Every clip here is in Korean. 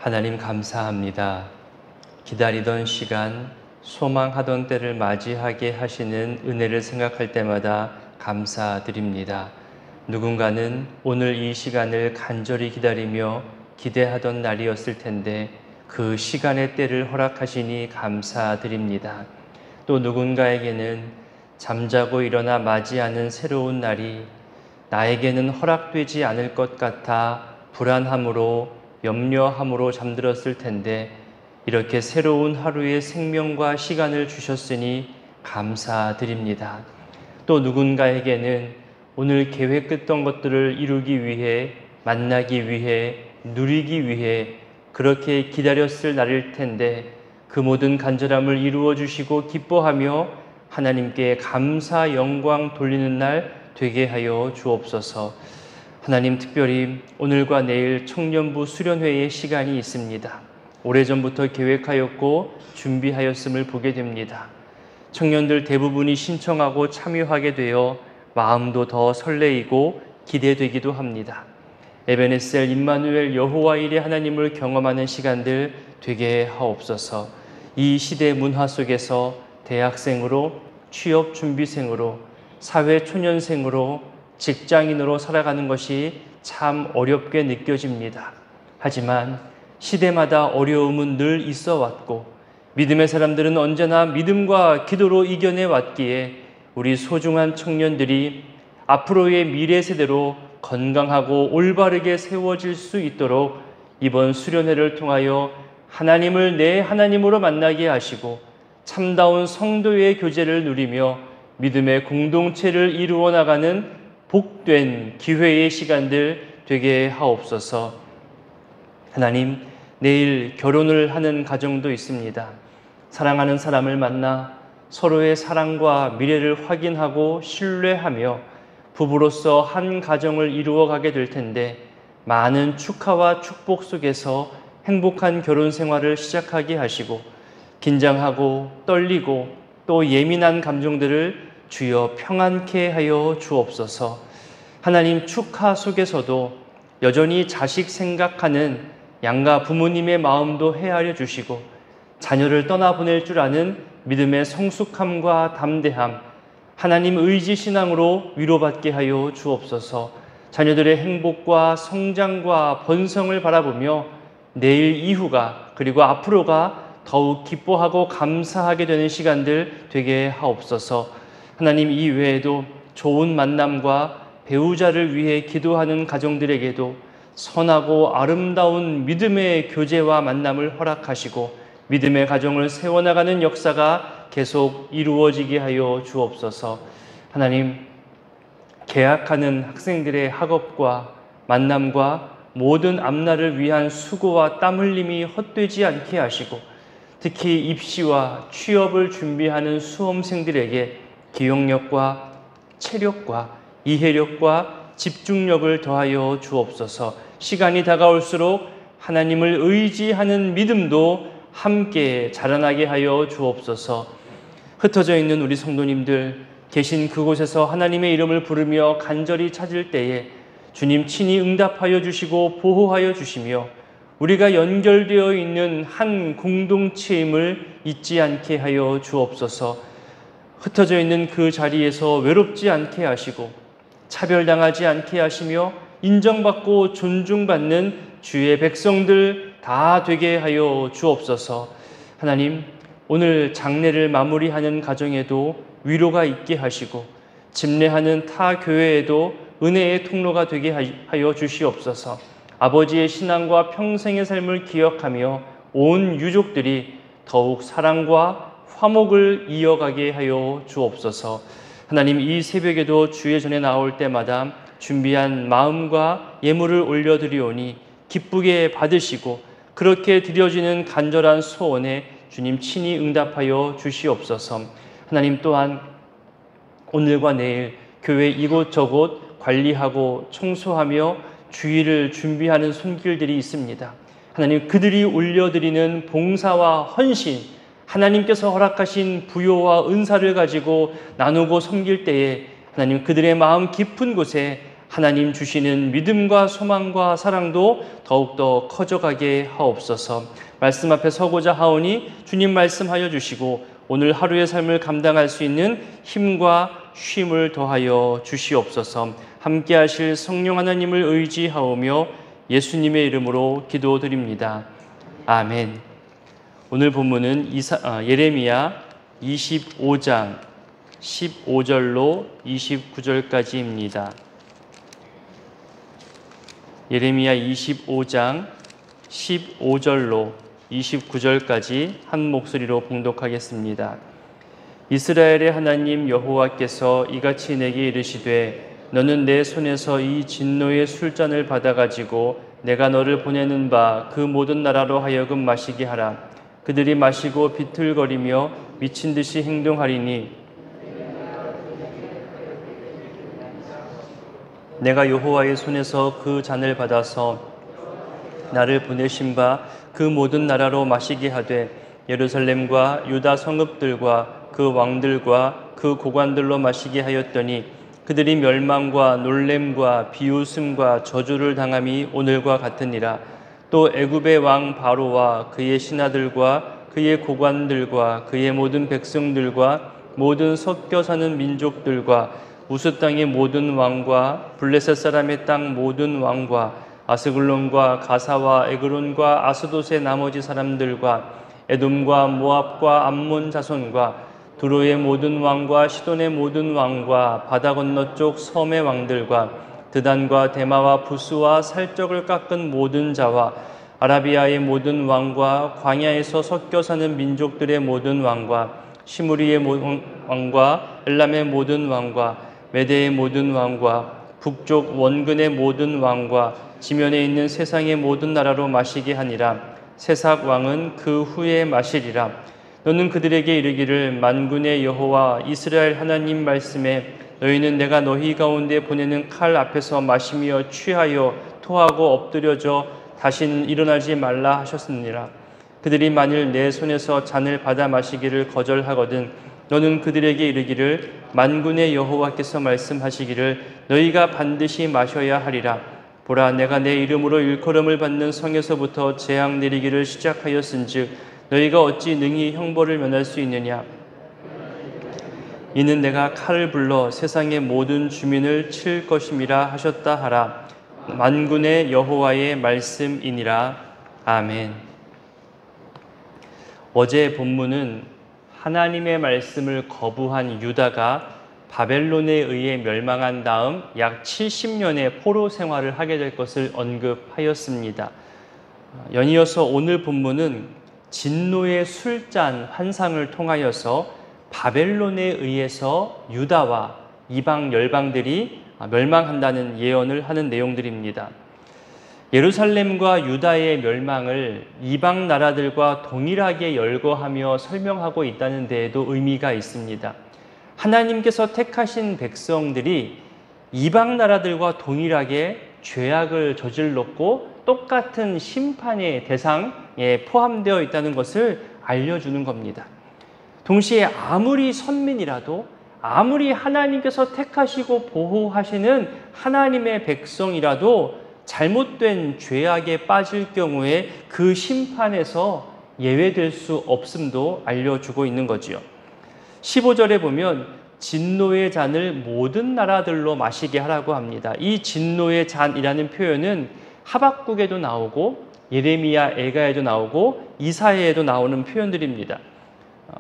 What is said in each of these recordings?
하나님 감사합니다. 기다리던 시간, 소망하던 때를 맞이하게 하시는 은혜를 생각할 때마다 감사드립니다. 누군가는 오늘 이 시간을 간절히 기다리며 기대하던 날이었을 텐데 그 시간의 때를 허락하시니 감사드립니다. 또 누군가에게는 잠자고 일어나 맞이하는 새로운 날이 나에게는 허락되지 않을 것 같아 불안함으로 염려함으로 잠들었을 텐데 이렇게 새로운 하루의 생명과 시간을 주셨으니 감사드립니다. 또 누군가에게는 오늘 계획했던 것들을 이루기 위해, 만나기 위해, 누리기 위해 그렇게 기다렸을 날일 텐데 그 모든 간절함을 이루어 주시고 기뻐하며 하나님께 감사 영광 돌리는 날 되게 하여 주옵소서. 하나님, 특별히 오늘과 내일 청년부 수련회의 시간이 있습니다. 오래전부터 계획하였고 준비하였음을 보게 됩니다. 청년들 대부분이 신청하고 참여하게 되어 마음도 더 설레이고 기대되기도 합니다. 에베네셀 임마누엘 여호와 일의 하나님을 경험하는 시간들 되게 하옵소서. 이 시대 문화 속에서 대학생으로, 취업 준비생으로, 사회 초년생으로, 직장인으로 살아가는 것이 참 어렵게 느껴집니다. 하지만 시대마다 어려움은 늘 있어 왔고 믿음의 사람들은 언제나 믿음과 기도로 이겨내 왔기에 우리 소중한 청년들이 앞으로의 미래 세대로 건강하고 올바르게 세워질 수 있도록 이번 수련회를 통하여 하나님을 내 하나님으로 만나게 하시고 참다운 성도의 교제를 누리며 믿음의 공동체를 이루어 나가는 복된 기회의 시간들 되게 하옵소서. 하나님, 내일 결혼을 하는 가정도 있습니다. 사랑하는 사람을 만나 서로의 사랑과 미래를 확인하고 신뢰하며 부부로서 한 가정을 이루어가게 될 텐데 많은 축하와 축복 속에서 행복한 결혼 생활을 시작하게 하시고 긴장하고 떨리고 또 예민한 감정들을 주여 평안케 하여 주옵소서. 하나님, 축하 속에서도 여전히 자식 생각하는 양가 부모님의 마음도 헤아려 주시고 자녀를 떠나보낼 줄 아는 믿음의 성숙함과 담대함, 하나님 의지 신앙으로 위로받게 하여 주옵소서. 자녀들의 행복과 성장과 번성을 바라보며 내일 이후가 그리고 앞으로가 더욱 기뻐하고 감사하게 되는 시간들 되게 하옵소서. 하나님, 이 외에도 좋은 만남과 배우자를 위해 기도하는 가정들에게도 선하고 아름다운 믿음의 교제와 만남을 허락하시고 믿음의 가정을 세워나가는 역사가 계속 이루어지게 하여 주옵소서. 하나님, 개학하는 학생들의 학업과 만남과 모든 앞날을 위한 수고와 땀 흘림이 헛되지 않게 하시고 특히 입시와 취업을 준비하는 수험생들에게 기억력과 체력과 이해력과 집중력을 더하여 주옵소서. 시간이 다가올수록 하나님을 의지하는 믿음도 함께 자라나게 하여 주옵소서. 흩어져 있는 우리 성도님들 계신 그곳에서 하나님의 이름을 부르며 간절히 찾을 때에 주님 친히 응답하여 주시고 보호하여 주시며 우리가 연결되어 있는 한 공동체임을 잊지 않게 하여 주옵소서. 흩어져 있는 그 자리에서 외롭지 않게 하시고 차별당하지 않게 하시며 인정받고 존중받는 주의 백성들 다 되게 하여 주옵소서. 하나님, 오늘 장례를 마무리하는 가정에도 위로가 있게 하시고 집례하는 타 교회에도 은혜의 통로가 되게 하여 주시옵소서. 아버지의 신앙과 평생의 삶을 기억하며 온 유족들이 더욱 사랑과 화목을 이어가게 하여 주옵소서. 하나님, 이 새벽에도 주의 전에 나올 때마다 준비한 마음과 예물을 올려드리오니 기쁘게 받으시고 그렇게 드려지는 간절한 소원에 주님 친히 응답하여 주시옵소서. 하나님, 또한 오늘과 내일 교회 이곳저곳 관리하고 청소하며 주일을 준비하는 손길들이 있습니다. 하나님, 그들이 올려드리는 봉사와 헌신, 하나님께서 허락하신 부요와 은사를 가지고 나누고 섬길 때에 하나님, 그들의 마음 깊은 곳에 하나님 주시는 믿음과 소망과 사랑도 더욱더 커져가게 하옵소서. 말씀 앞에 서고자 하오니 주님 말씀하여 주시고 오늘 하루의 삶을 감당할 수 있는 힘과 쉼을 더하여 주시옵소서. 함께 하실 성령 하나님을 의지하오며 예수님의 이름으로 기도드립니다. 아멘. 오늘 본문은 예레미야 25장 15절로 29절까지입니다. 예레미야 25장 15절로 29절까지 한 목소리로 봉독하겠습니다. 이스라엘의 하나님 여호와께서 이같이 내게 이르시되 너는 내 손에서 이 진노의 술잔을 받아가지고 내가 너를 보내는 바 그 모든 나라로 하여금 마시게 하라. 그들이 마시고 비틀거리며 미친 듯이 행동하리니 내가 여호와의 손에서 그 잔을 받아서 나를 보내신 바 그 모든 나라로 마시게 하되 예루살렘과 유다 성읍들과 그 왕들과 그 고관들로 마시게 하였더니 그들이 멸망과 놀램과 비웃음과 저주를 당함이 오늘과 같으니라. 또 애굽의 왕 바로와 그의 신하들과 그의 고관들과 그의 모든 백성들과 모든 섞여 사는 민족들과 우스 땅의 모든 왕과 블레셋 사람의 땅 모든 왕과 아스글론과 가사와 에그론과 아스돗의 나머지 사람들과 에돔과 모압과 암몬 자손과 두로의 모든 왕과 시돈의 모든 왕과 바다 건너쪽 섬의 왕들과 드단과 데마와 부스와 살적을 깎은 모든 자와 아라비아의 모든 왕과 광야에서 섞여 사는 민족들의 모든 왕과 시무리의 왕과 엘람의 모든 왕과 메대의 모든 왕과 북쪽 원근의 모든 왕과 지면에 있는 세상의 모든 나라로 마시게 하니라. 세삭 왕은 그 후에 마시리라. 너는 그들에게 이르기를 만군의 여호와 이스라엘 하나님 말씀에 너희는 내가 너희 가운데 보내는 칼 앞에서 마시며 취하여 토하고 엎드려져 다시는 일어나지 말라 하셨느니라. 그들이 만일 내 손에서 잔을 받아 마시기를 거절하거든 너는 그들에게 이르기를 만군의 여호와께서 말씀하시기를 너희가 반드시 마셔야 하리라. 보라, 내가 내 이름으로 일컬음을 받는 성에서부터 재앙 내리기를 시작하였은즉 너희가 어찌 능히 형벌을 면할 수 있느냐. 이는 내가 칼을 불러 세상의 모든 주민을 칠 것임이라 하셨다 하라. 만군의 여호와의 말씀이니라. 아멘. 어제 본문은 하나님의 말씀을 거부한 유다가 바벨론에 의해 멸망한 다음 약 70년의 포로 생활을 하게 될 것을 언급하였습니다. 연이어서 오늘 본문은 진노의 술잔 환상을 통하여서 바벨론에 의해서 유다와 이방 열방들이 멸망한다는 예언을 하는 내용들입니다. 예루살렘과 유다의 멸망을 이방 나라들과 동일하게 열거하며 설명하고 있다는 데에도 의미가 있습니다. 하나님께서 택하신 백성들이 이방 나라들과 동일하게 죄악을 저질렀고 똑같은 심판의 대상에 포함되어 있다는 것을 알려주는 겁니다. 동시에 아무리 선민이라도 아무리 하나님께서 택하시고 보호하시는 하나님의 백성이라도 잘못된 죄악에 빠질 경우에 그 심판에서 예외될 수 없음도 알려주고 있는 거지요. 15절에 보면 진노의 잔을 모든 나라들로 마시게 하라고 합니다. 이 진노의 잔이라는 표현은 하박국에도 나오고 예레미야, 에가에도 나오고 이사야에도 나오는 표현들입니다.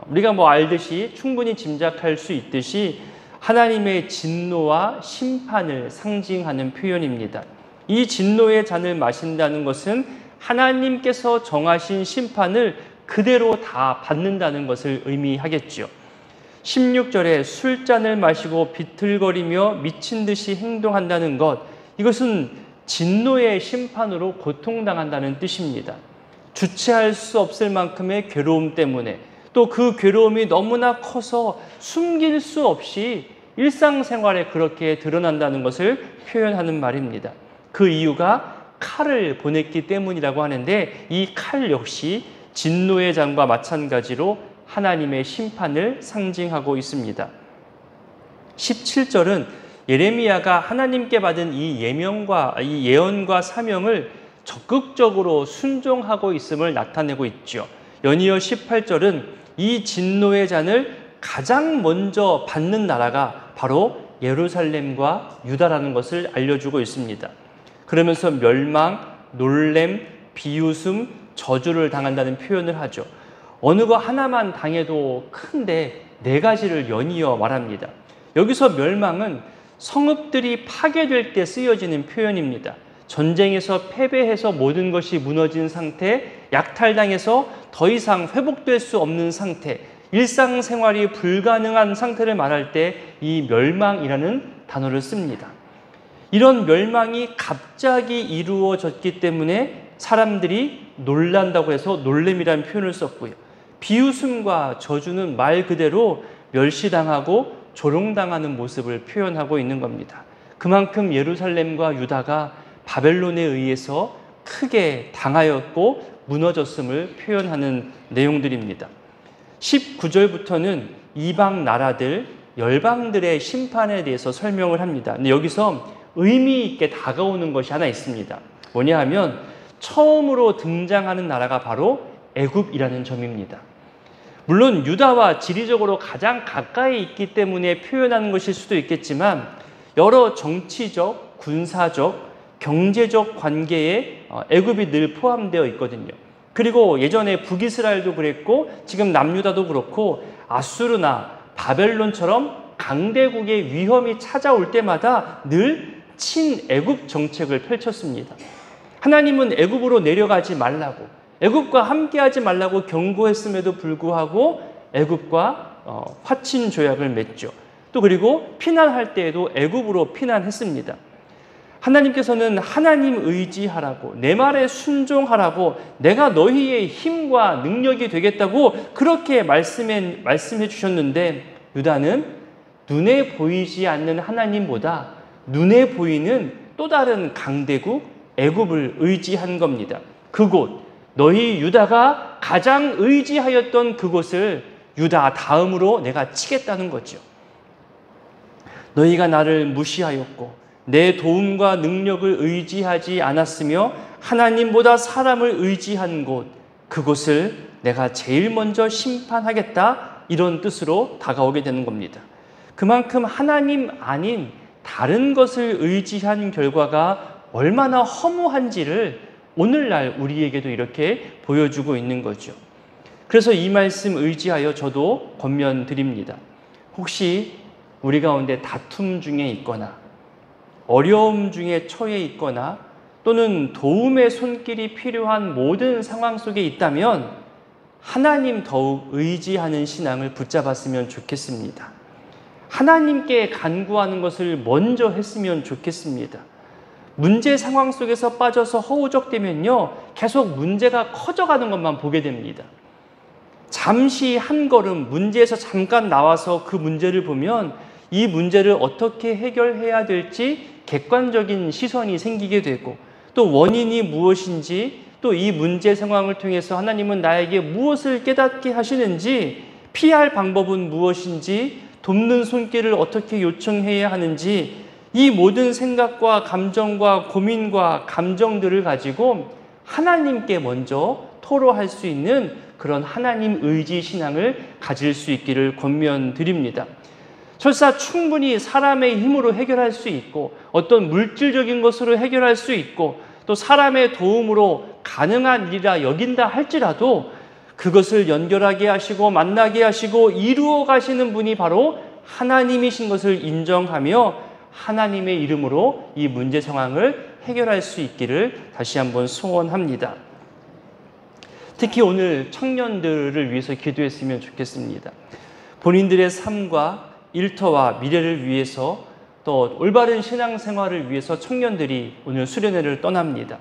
우리가 알듯이 충분히 짐작할 수 있듯이 하나님의 진노와 심판을 상징하는 표현입니다. 이 진노의 잔을 마신다는 것은 하나님께서 정하신 심판을 그대로 다 받는다는 것을 의미하겠죠. 16절에 술잔을 마시고 비틀거리며 미친 듯이 행동한다는 것, 이것은 진노의 심판으로 고통당한다는 뜻입니다. 주체할 수 없을 만큼의 괴로움 때문에 또 그 괴로움이 너무나 커서 숨길 수 없이 일상생활에 그렇게 드러난다는 것을 표현하는 말입니다. 그 이유가 칼을 보냈기 때문이라고 하는데 이 칼 역시 진노의 잔과 마찬가지로 하나님의 심판을 상징하고 있습니다. 17절은 예레미야가 하나님께 받은 이 예명과 이 예언과 사명을 적극적으로 순종하고 있음을 나타내고 있죠. 연이어 18절은 이 진노의 잔을 가장 먼저 받는 나라가 바로 예루살렘과 유다라는 것을 알려주고 있습니다. 그러면서 멸망, 놀램, 비웃음, 저주를 당한다는 표현을 하죠. 어느 거 하나만 당해도 큰데 네 가지를 연이어 말합니다. 여기서 멸망은 성읍들이 파괴될 때 쓰여지는 표현입니다. 전쟁에서 패배해서 모든 것이 무너진 상태, 약탈당해서 더 이상 회복될 수 없는 상태, 일상생활이 불가능한 상태를 말할 때 이 멸망이라는 단어를 씁니다. 이런 멸망이 갑자기 이루어졌기 때문에 사람들이 놀란다고 해서 놀램이라는 표현을 썼고요. 비웃음과 저주는 말 그대로 멸시당하고 조롱당하는 모습을 표현하고 있는 겁니다. 그만큼 예루살렘과 유다가 바벨론에 의해서 크게 당하였고 무너졌음을 표현하는 내용들입니다. 19절부터는 이방 나라들, 열방들의 심판에 대해서 설명을 합니다. 근데 여기서 의미 있게 다가오는 것이 하나 있습니다. 뭐냐 하면 처음으로 등장하는 나라가 바로 애굽이라는 점입니다. 물론 유다와 지리적으로 가장 가까이 있기 때문에 표현하는 것일 수도 있겠지만 여러 정치적, 군사적, 경제적 관계에 애굽이 늘 포함되어 있거든요. 그리고 예전에 북이스라엘도 그랬고 지금 남유다도 그렇고 아수르나 바벨론처럼 강대국의 위험이 찾아올 때마다 늘 친애굽 정책을 펼쳤습니다. 하나님은 애굽으로 내려가지 말라고, 애굽과 함께하지 말라고 경고했음에도 불구하고 애굽과 화친 조약을 맺죠. 또 그리고 피난할 때에도 애굽으로 피난했습니다. 하나님께서는 하나님 의지하라고, 내 말에 순종하라고, 내가 너희의 힘과 능력이 되겠다고 그렇게 말씀해 주셨는데 유다는 눈에 보이지 않는 하나님보다 눈에 보이는 또 다른 강대국 애굽을 의지한 겁니다. 그곳, 너희 유다가 가장 의지하였던 그곳을 유다 다음으로 내가 치겠다는 거죠. 너희가 나를 무시하였고 내 도움과 능력을 의지하지 않았으며 하나님보다 사람을 의지한 곳, 그곳을 내가 제일 먼저 심판하겠다, 이런 뜻으로 다가오게 되는 겁니다. 그만큼 하나님 아닌 다른 것을 의지한 결과가 얼마나 허무한지를 오늘날 우리에게도 이렇게 보여주고 있는 거죠. 그래서 이 말씀 의지하여 저도 권면드립니다. 혹시 우리 가운데 다툼 중에 있거나 어려움 중에 처해 있거나 또는 도움의 손길이 필요한 모든 상황 속에 있다면 하나님 더욱 의지하는 신앙을 붙잡았으면 좋겠습니다. 하나님께 간구하는 것을 먼저 했으면 좋겠습니다. 문제 상황 속에서 빠져서 허우적대면요, 계속 문제가 커져가는 것만 보게 됩니다. 잠시 한 걸음 문제에서 잠깐 나와서 그 문제를 보면 이 문제를 어떻게 해결해야 될지 객관적인 시선이 생기게 되고, 또 원인이 무엇인지, 또 이 문제 상황을 통해서 하나님은 나에게 무엇을 깨닫게 하시는지, 피할 방법은 무엇인지, 돕는 손길을 어떻게 요청해야 하는지, 이 모든 생각과 감정과 고민과 감정들을 가지고 하나님께 먼저 토로할 수 있는 그런 하나님 의지 신앙을 가질 수 있기를 권면드립니다. 설사 충분히 사람의 힘으로 해결할 수 있고 어떤 물질적인 것으로 해결할 수 있고 또 사람의 도움으로 가능한 일이라 여긴다 할지라도 그것을 연결하게 하시고 만나게 하시고 이루어 가시는 분이 바로 하나님이신 것을 인정하며 하나님의 이름으로 이 문제 상황을 해결할 수 있기를 다시 한번 소원합니다. 특히 오늘 청년들을 위해서 기도했으면 좋겠습니다. 본인들의 삶과 일터와 미래를 위해서 또 올바른 신앙생활을 위해서 청년들이 오늘 수련회를 떠납니다.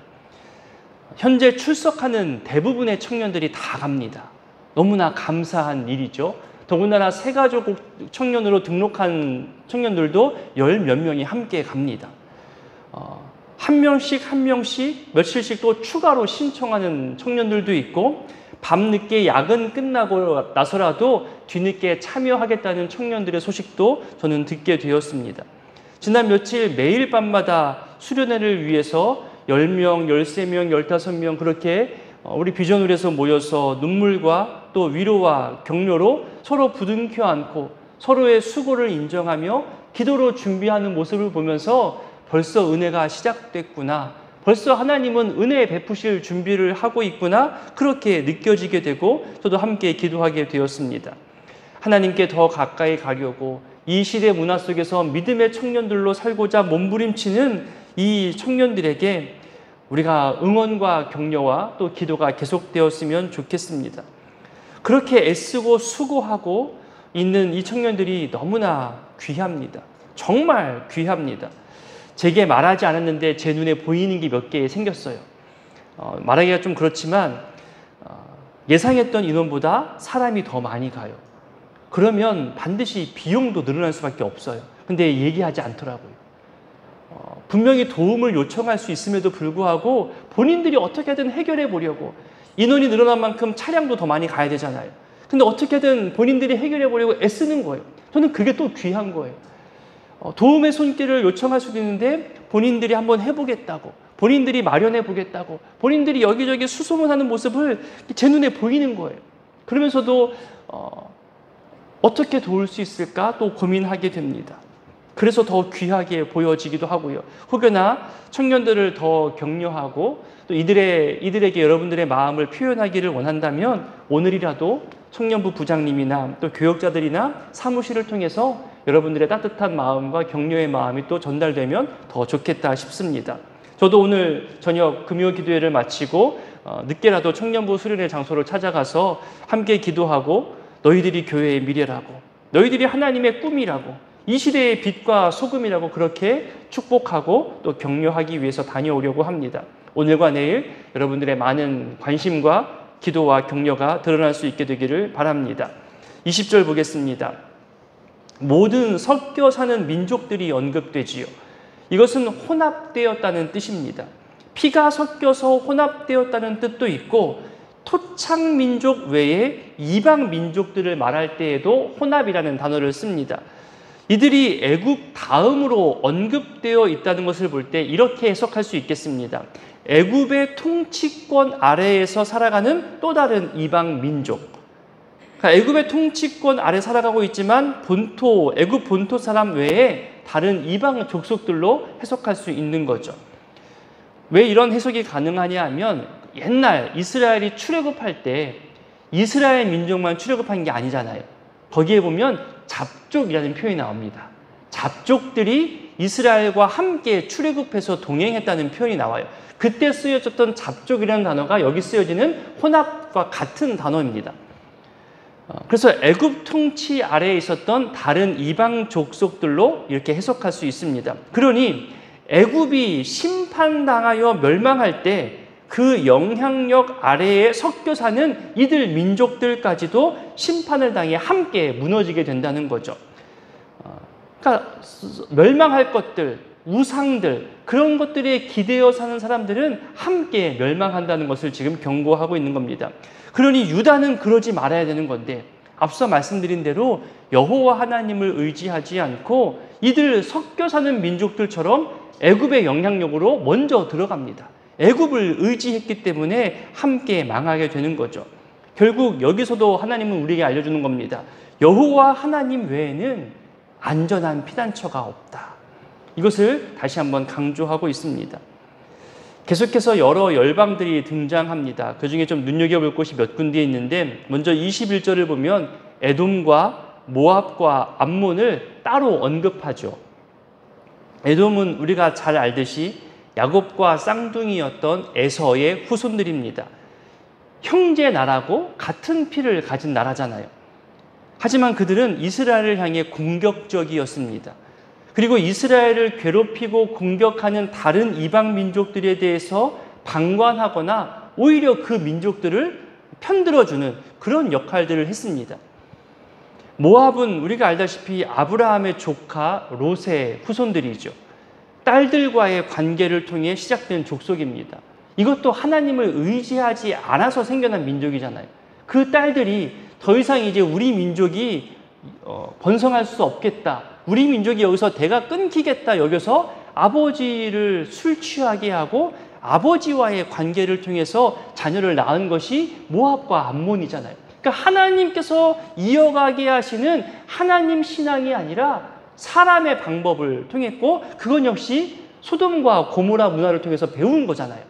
현재 출석하는 대부분의 청년들이 다 갑니다. 너무나 감사한 일이죠. 더군다나 새가족 청년으로 등록한 청년들도 열 몇 명이 함께 갑니다. 한 명씩 며칠씩 또 추가로 신청하는 청년들도 있고 밤늦게 야근 끝나고 나서라도 뒤늦게 참여하겠다는 청년들의 소식도 저는 듣게 되었습니다. 지난 며칠 매일 밤마다 수련회를 위해서 10명, 13명, 15명 그렇게 우리 비전홀에서 모여서 눈물과 또 위로와 격려로 서로 부둥켜 안고 서로의 수고를 인정하며 기도로 준비하는 모습을 보면서 벌써 은혜가 시작됐구나. 벌써 하나님은 은혜 베푸실 준비를 하고 있구나. 그렇게 느껴지게 되고 저도 함께 기도하게 되었습니다. 하나님께 더 가까이 가려고 이 시대 문화 속에서 믿음의 청년들로 살고자 몸부림치는 이 청년들에게 우리가 응원과 격려와 또 기도가 계속되었으면 좋겠습니다. 그렇게 애쓰고 수고하고 있는 이 청년들이 너무나 귀합니다. 정말 귀합니다. 제게 말하지 않았는데 제 눈에 보이는 게 몇 개 생겼어요. 말하기가 좀 그렇지만 예상했던 인원보다 사람이 더 많이 가요. 그러면 반드시 비용도 늘어날 수밖에 없어요. 근데 얘기하지 않더라고요. 분명히 도움을 요청할 수 있음에도 불구하고 본인들이 어떻게든 해결해 보려고 인원이 늘어난 만큼 차량도 더 많이 가야 되잖아요. 근데 어떻게든 본인들이 해결해 보려고 애쓰는 거예요. 저는 그게 또 귀한 거예요. 도움의 손길을 요청할 수도 있는데 본인들이 한번 해보겠다고, 본인들이 마련해 보겠다고, 본인들이 여기저기 수소문하는 모습을 제 눈에 보이는 거예요. 그러면서도 어떻게 도울 수 있을까 또 고민하게 됩니다. 그래서 더 귀하게 보여지기도 하고요. 혹여나 청년들을 더 격려하고 또 이들에게 여러분들의 마음을 표현하기를 원한다면 오늘이라도 청년부 부장님이나 또 교역자들이나 사무실을 통해서 여러분들의 따뜻한 마음과 격려의 마음이 또 전달되면 더 좋겠다 싶습니다. 저도 오늘 저녁 금요 기도회를 마치고 늦게라도 청년부 수련회 장소를 찾아가서 함께 기도하고 너희들이 교회의 미래라고, 너희들이 하나님의 꿈이라고, 이 시대의 빛과 소금이라고 그렇게 축복하고 또 격려하기 위해서 다녀오려고 합니다. 오늘과 내일 여러분들의 많은 관심과 기도와 격려가 드러날 수 있게 되기를 바랍니다. 20절 보겠습니다. 모든 섞여 사는 민족들이 언급되지요. 이것은 혼합되었다는 뜻입니다. 피가 섞여서 혼합되었다는 뜻도 있고 토착 민족 외에 이방 민족들을 말할 때에도 혼합이라는 단어를 씁니다. 이들이 애굽 다음으로 언급되어 있다는 것을 볼 때 이렇게 해석할 수 있겠습니다. 애굽의 통치권 아래에서 살아가는 또 다른 이방 민족. 그러니까 애굽의 통치권 아래 살아가고 있지만 애굽 본토 사람 외에 다른 이방 족속들로 해석할 수 있는 거죠. 왜 이런 해석이 가능하냐 하면 옛날 이스라엘이 출애굽할 때 이스라엘 민족만 출애굽한 게 아니잖아요. 거기에 보면 잡족이라는 표현이 나옵니다. 잡족들이 이스라엘과 함께 출애굽해서 동행했다는 표현이 나와요. 그때 쓰여졌던 잡족이라는 단어가 여기 쓰여지는 혼합과 같은 단어입니다. 그래서 애굽 통치 아래에 있었던 다른 이방 족속들로 이렇게 해석할 수 있습니다. 그러니 애굽이 심판당하여 멸망할 때 그 영향력 아래에 섞여 사는 이들 민족들까지도 심판을 당해 함께 무너지게 된다는 거죠. 그러니까 멸망할 것들, 우상들, 그런 것들에 기대어 사는 사람들은 함께 멸망한다는 것을 지금 경고하고 있는 겁니다. 그러니 유다는 그러지 말아야 되는 건데 앞서 말씀드린 대로 여호와 하나님을 의지하지 않고 이들 섞여 사는 민족들처럼 애굽의 영향력으로 먼저 들어갑니다. 애굽을 의지했기 때문에 함께 망하게 되는 거죠. 결국 여기서도 하나님은 우리에게 알려주는 겁니다. 여호와 하나님 외에는 안전한 피난처가 없다. 이것을 다시 한번 강조하고 있습니다. 계속해서 여러 열방들이 등장합니다. 그중에 좀 눈여겨볼 곳이 몇 군데 있는데 먼저 21절을 보면 에돔과 모압과 암몬을 따로 언급하죠. 에돔은 우리가 잘 알듯이 야곱과 쌍둥이였던 에서의 후손들입니다. 형제 나라고 같은 피를 가진 나라잖아요. 하지만 그들은 이스라엘을 향해 공격적이었습니다. 그리고 이스라엘을 괴롭히고 공격하는 다른 이방 민족들에 대해서 방관하거나 오히려 그 민족들을 편들어주는 그런 역할들을 했습니다. 모압은 우리가 알다시피 아브라함의 조카 롯의 후손들이죠. 딸들과의 관계를 통해 시작된 족속입니다. 이것도 하나님을 의지하지 않아서 생겨난 민족이잖아요. 그 딸들이 더 이상 이제 우리 민족이 번성할 수 없겠다. 우리 민족이 여기서 대가 끊기겠다 여겨서 아버지를 술 취하게 하고 아버지와의 관계를 통해서 자녀를 낳은 것이 모압과 암몬이잖아요. 그러니까 하나님께서 이어가게 하시는 하나님 신앙이 아니라 사람의 방법을 통했고, 그건 역시 소돔과 고모라 문화를 통해서 배운 거잖아요.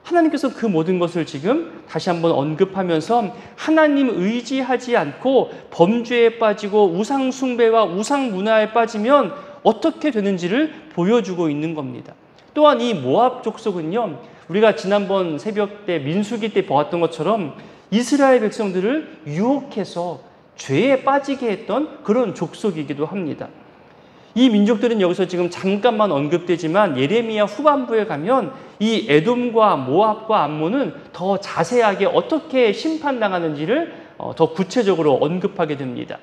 하나님께서 그 모든 것을 지금 다시 한번 언급하면서 하나님 의지하지 않고 범죄에 빠지고 우상 숭배와 우상 문화에 빠지면 어떻게 되는지를 보여주고 있는 겁니다. 또한 이 모압 족속은요, 우리가 지난번 새벽 때 민수기 때 보았던 것처럼 이스라엘 백성들을 유혹해서 죄에 빠지게 했던 그런 족속이기도 합니다. 이 민족들은 여기서 지금 잠깐만 언급되지만 예레미야 후반부에 가면 이 에돔과 모압과 암몬은 더 자세하게 어떻게 심판당하는지를 더 구체적으로 언급하게 됩니다.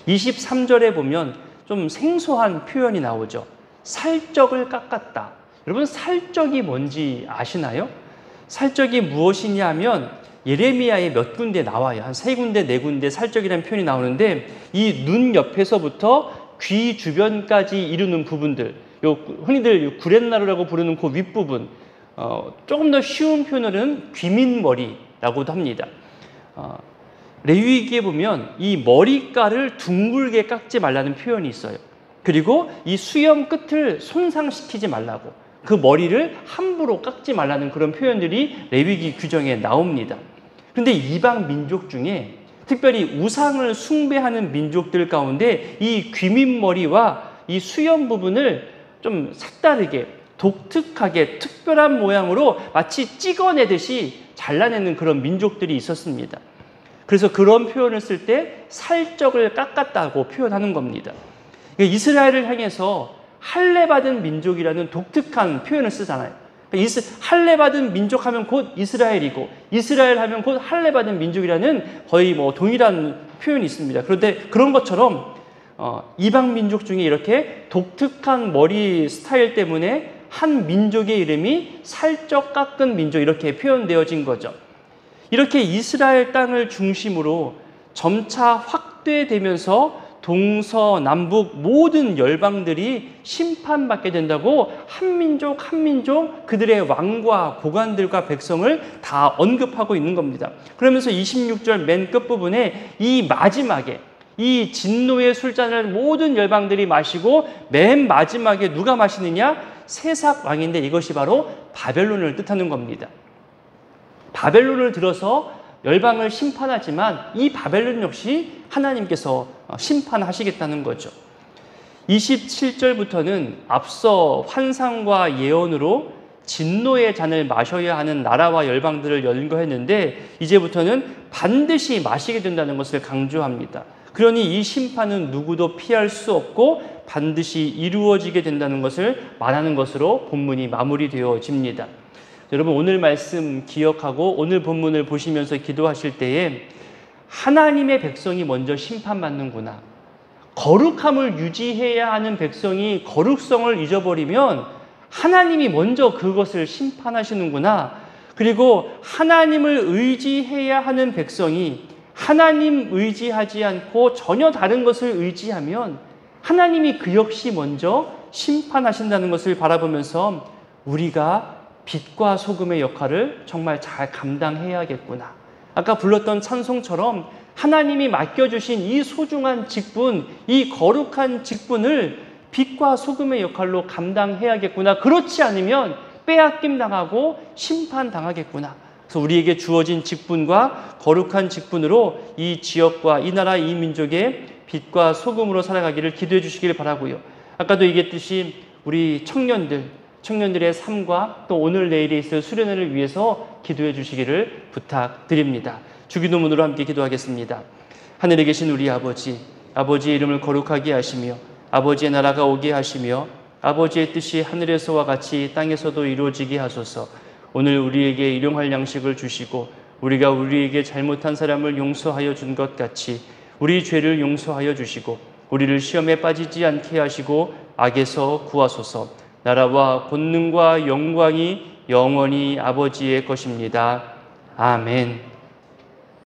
23절에 보면 좀 생소한 표현이 나오죠. 살적을 깎았다. 여러분, 살적이 뭔지 아시나요? 살적이 무엇이냐 하면 예레미야에 몇 군데 나와요. 한 3군데, 4군데 살적이라는 표현이 나오는데, 이 눈 옆에서부터 귀 주변까지 이루는 부분들, 흔히들 구렛나루라고 부르는 그 윗부분, 조금 더 쉬운 표현으로는 귀민머리라고도 합니다. 레위기에 보면 이 머리깔을 둥글게 깎지 말라는 표현이 있어요. 그리고 이 수염 끝을 손상시키지 말라고, 그 머리를 함부로 깎지 말라는 그런 표현들이 레위기 규정에 나옵니다. 그런데 이방 민족 중에 특별히 우상을 숭배하는 민족들 가운데 이 귀민머리와 이 수염 부분을 좀 색다르게 독특하게 특별한 모양으로 마치 찍어내듯이 잘라내는 그런 민족들이 있었습니다. 그래서 그런 표현을 쓸 때 살적을 깎았다고 표현하는 겁니다. 이스라엘을 향해서 할례받은 민족이라는 독특한 표현을 쓰잖아요. 할례받은 민족 하면 곧 이스라엘이고, 이스라엘 하면 곧 할례받은 민족이라는 거의 동일한 표현이 있습니다. 그런데 그런 것처럼 이방 민족 중에 이렇게 독특한 머리 스타일 때문에 한 민족의 이름이 살적 깎은 민족, 이렇게 표현되어진 거죠. 이렇게 이스라엘 땅을 중심으로 점차 확대되면서 동서남북 모든 열방들이 심판받게 된다고 한 민족 한 민족 그들의 왕과 고관들과 백성을 다 언급하고 있는 겁니다. 그러면서 26절 맨 끝부분에 이 마지막에 이 진노의 술잔을 모든 열방들이 마시고 맨 마지막에 누가 마시느냐? 세삭 왕인데 이것이 바로 바벨론을 뜻하는 겁니다. 바벨론을 들어서 열방을 심판하지만 이 바벨론 역시 하나님께서 심판하시겠다는 거죠. 27절부터는 앞서 환상과 예언으로 진노의 잔을 마셔야 하는 나라와 열방들을 연거했는데, 이제부터는 반드시 마시게 된다는 것을 강조합니다. 그러니 이 심판은 누구도 피할 수 없고 반드시 이루어지게 된다는 것을 말하는 것으로 본문이 마무리되어집니다. 여러분, 오늘 말씀 기억하고 오늘 본문을 보시면서 기도하실 때에 하나님의 백성이 먼저 심판받는구나, 거룩함을 유지해야 하는 백성이 거룩성을 잊어버리면 하나님이 먼저 그것을 심판하시는구나, 그리고 하나님을 의지해야 하는 백성이 하나님 의지하지 않고 전혀 다른 것을 의지하면 하나님이 그 역시 먼저 심판하신다는 것을 바라보면서 우리가 빛과 소금의 역할을 정말 잘 감당해야겠구나. 아까 불렀던 찬송처럼 하나님이 맡겨주신 이 소중한 직분, 이 거룩한 직분을 빛과 소금의 역할로 감당해야겠구나. 그렇지 않으면 빼앗김 당하고 심판당하겠구나. 그래서 우리에게 주어진 직분과 거룩한 직분으로 이 지역과 이 나라 이 민족의 빛과 소금으로 살아가기를 기도해 주시길 바라고요. 아까도 얘기했듯이 우리 청년들의 삶과 또 오늘 내일에 있을 수련회를 위해서 기도해 주시기를 부탁드립니다. 주기도문으로 함께 기도하겠습니다. 하늘에 계신 우리 아버지, 아버지의 이름을 거룩하게 하시며 아버지의 나라가 오게 하시며 아버지의 뜻이 하늘에서와 같이 땅에서도 이루어지게 하소서. 오늘 우리에게 일용할 양식을 주시고 우리가 우리에게 잘못한 사람을 용서하여 준 것 같이 우리 죄를 용서하여 주시고 우리를 시험에 빠지지 않게 하시고 악에서 구하소서. 나라와 권능과 영광이 영원히 아버지의 것입니다. 아멘.